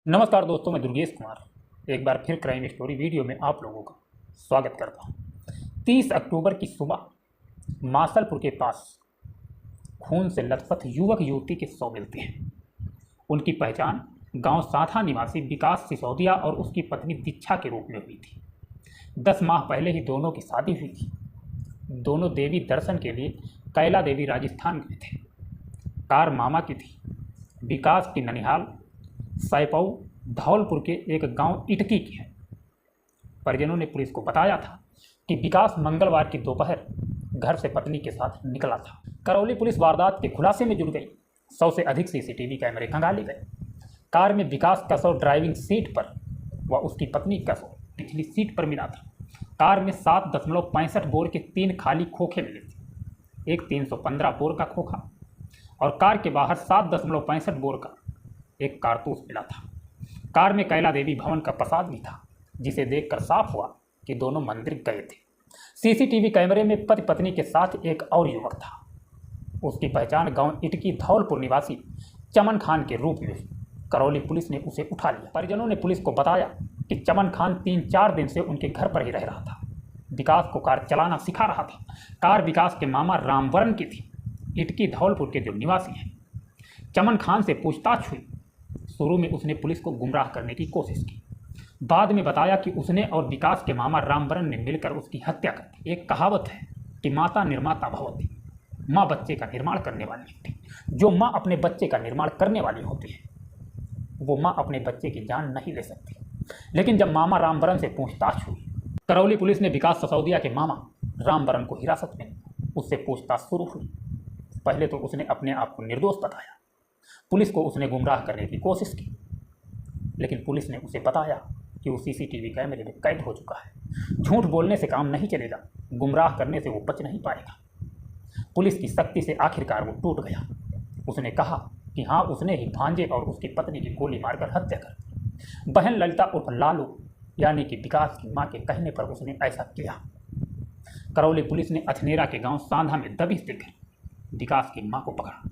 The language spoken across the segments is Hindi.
नमस्कार दोस्तों, मैं दुर्गेश कुमार एक बार फिर क्राइम स्टोरी वीडियो में आप लोगों का स्वागत करता हूं। 30 अक्टूबर की सुबह मासलपुर के पास खून से लथपथ युवक युवती के शव मिलते हैं। उनकी पहचान गांव साथा निवासी विकास सिसोदिया और उसकी पत्नी दीक्षा के रूप में हुई थी। 10 माह पहले ही दोनों की शादी हुई थी। दोनों देवी दर्शन के लिए कैला देवी राजस्थान गए थे। कार मामा की थी। विकास की ननिहाल सैपऊ धौलपुर के एक गांव इटकी की है। परिजनों ने पुलिस को बताया था कि विकास मंगलवार की दोपहर घर से पत्नी के साथ निकला था। करौली पुलिस वारदात के खुलासे में जुट गई। 100 से अधिक सीसीटीवी कैमरे खंगाले गए। कार में विकास का शव ड्राइविंग सीट पर व उसकी पत्नी का शव पिछली सीट पर मिला था। कार में 7.65 बोर के 3 खाली खोखे मिले थे, एक 315 बोर का खोखा और कार के बाहर 7.65 बोर का एक कारतूस मिला था। कार में कैला देवी भवन का प्रसाद भी था, जिसे देखकर साफ हुआ कि दोनों मंदिर गए थे। सीसीटीवी कैमरे में पति पत्नी के साथ एक और युवक था। उसकी पहचान गांव इटकी धौलपुर निवासी चमन खान के रूप में हुई। करौली पुलिस ने उसे उठा लिया। परिजनों ने पुलिस को बताया कि चमन खान 3-4 दिन से उनके घर पर ही रह रहा था। विकास को कार चलाना सिखा रहा था। कार विकास के मामा रामवरण की थी, इटकी धौलपुर के जो निवासी हैं। चमन खान से पूछताछ हुई। शुरू में उसने पुलिस को गुमराह करने की कोशिश की। बाद में बताया कि उसने और विकास के मामा रामवरण ने मिलकर उसकी हत्या कर दी। एक कहावत है कि माता निर्माता भवति, माँ बच्चे का निर्माण करने वाली होती है। जो माँ अपने बच्चे का निर्माण करने वाली होती है, वो माँ अपने बच्चे की जान नहीं ले सकती। लेकिन जब मामा रामवरण से पूछताछ हुई, करौली पुलिस ने विकास सिसोदिया के मामा रामवरण को हिरासत में उससे पूछताछ शुरू हुई। पहले तो उसने अपने आप को निर्दोष बताया। पुलिस को उसने गुमराह करने की कोशिश की, लेकिन पुलिस ने उसे बताया कि वो सीसीटीवी कैमरे में कैद हो चुका है। झूठ बोलने से काम नहीं चलेगा, गुमराह करने से वो बच नहीं पाएगा। पुलिस की सख्ती से आखिरकार वो टूट गया। उसने कहा कि हाँ, उसने ही भांजे और उसकी पत्नी की गोली मारकर हत्या कर दी। बहन ललिता उर्फ लालू यानी कि विकास की माँ के कहने पर उसने ऐसा किया। करौली पुलिस ने अछनेरा के गांव सांधा में दबिश देकर विकास की माँ को पकड़ा।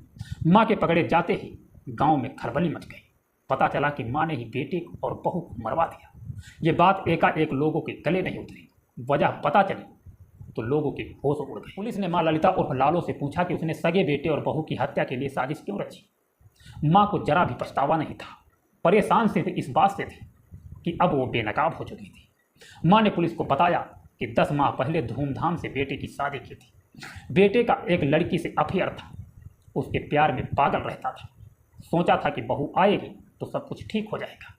माँ के पकड़े जाते ही गांव में खलबली मच गई। पता चला कि माँ ने ही बेटे और बहू को मरवा दिया। ये बात एकाएक लोगों के गले नहीं उतरी। वजह पता चली तो लोगों के होश उड़ गए। पुलिस ने माँ ललिता उर्फ लालो से पूछा कि उसने सगे बेटे और बहू की हत्या के लिए साजिश क्यों रची। माँ को जरा भी पछतावा नहीं था। परेशान सिर्फ इस बात से थी कि अब वो बेनकाब हो चुकी थी। माँ ने पुलिस को बताया कि 10 माह पहले धूमधाम से बेटे की शादी की थी। बेटे का एक लड़की से अफेयर था। उसके प्यार में पागल रहता था। सोचा था कि बहू आएगी तो सब कुछ ठीक हो जाएगा।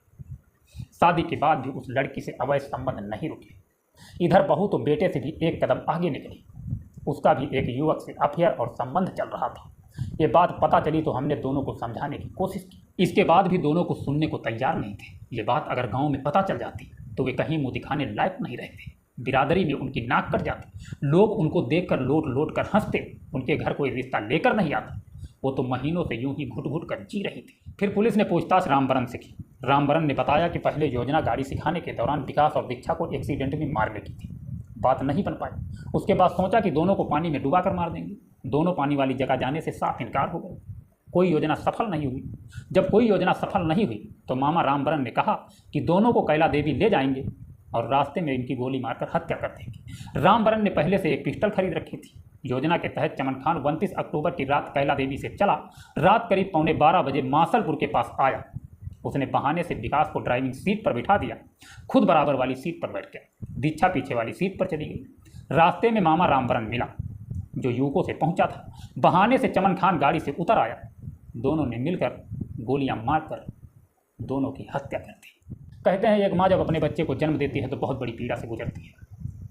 शादी के बाद भी उस लड़की से अवैध संबंध नहीं रुके। इधर बहू तो बेटे से भी एक कदम आगे निकली। उसका भी एक युवक से अफेयर और संबंध चल रहा था। ये बात पता चली तो हमने दोनों को समझाने की कोशिश की। इसके बाद भी दोनों को सुनने को तैयार नहीं थे। ये बात अगर गाँव में पता चल जाती तो वे कहीं मुँह दिखाने लायक नहीं रहते। बिरादरी में उनकी नाक कट जाती। लोग उनको देखकर लोट लोट कर हंसते। उनके घर कोई रिश्ता लेकर नहीं आता। वो तो महीनों से यूं ही घुट घुट कर जी रही थी। फिर पुलिस ने पूछताछ रामवरण से की। रामवरण ने बताया कि पहले योजना गाड़ी सिखाने के दौरान विकास और दीक्षा को एक्सीडेंट में मारने की थी। बात नहीं बन पाई। उसके बाद सोचा कि दोनों को पानी में डुबा कर मार देंगे। दोनों पानी वाली जगह जाने से साफ इनकार हो गए। कोई योजना सफल नहीं हुई। जब कोई योजना सफल नहीं हुई तो मामा रामवरण ने कहा कि दोनों को कैला देवी ले जाएंगे और रास्ते में इनकी गोली मारकर हत्या कर देंगे। रामवरण ने पहले से एक पिस्टल खरीद रखी थी। योजना के तहत चमन खान 29 अक्टूबर की रात कैला देवी से चला। रात करीब 11:15 बजे मासलपुर के पास आया। उसने बहाने से विकास को ड्राइविंग सीट पर बिठा दिया। खुद बराबर वाली सीट पर बैठ गया। दीक्षा पीछे वाली सीट पर चली गई। रास्ते में मामा रामवरण मिला, जो युवकों से पहुंचा था। बहाने से चमन खान गाड़ी से उतर आया। दोनों ने मिलकर गोलियां मारकर दोनों की हत्या कर दी। कहते हैं एक माँ जब अपने बच्चे को जन्म देती है तो बहुत बड़ी पीड़ा से गुजरती है।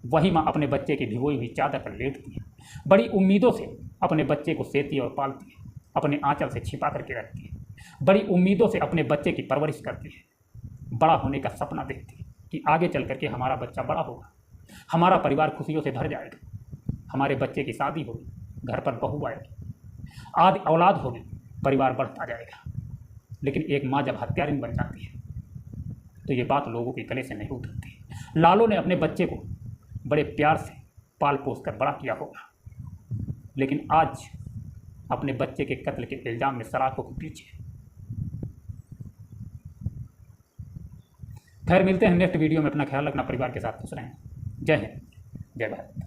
वही माँ अपने बच्चे की भिगोई हुई चादर पर लेटती है। बड़ी उम्मीदों से अपने बच्चे को सेती और पालती है। अपने आंचल से छिपा करके रखती है। बड़ी उम्मीदों से अपने बच्चे की परवरिश करती है। बड़ा होने का सपना देखती है कि आगे चल करके हमारा बच्चा बड़ा होगा, हमारा परिवार खुशियों से भर जाएगा, हमारे बच्चे की शादी होगी, घर पर बहू आएगी, आदि औलाद होगी, परिवार बढ़ता जाएगा। लेकिन एक माँ जब हत्यारिन बन जाती है तो ये बात लोगों के गले से नहीं उतरती। लालो ने अपने बच्चे को बड़े प्यार से पाल पोस कर बड़ा किया होगा, लेकिन आज अपने बच्चे के कत्ल के इल्जाम में सलाखों के पीछे खैर मिलते हैं नेक्स्ट वीडियो में। अपना ख्याल रखना, परिवार के साथ खुश रहें। जय हिंद, जय भारत।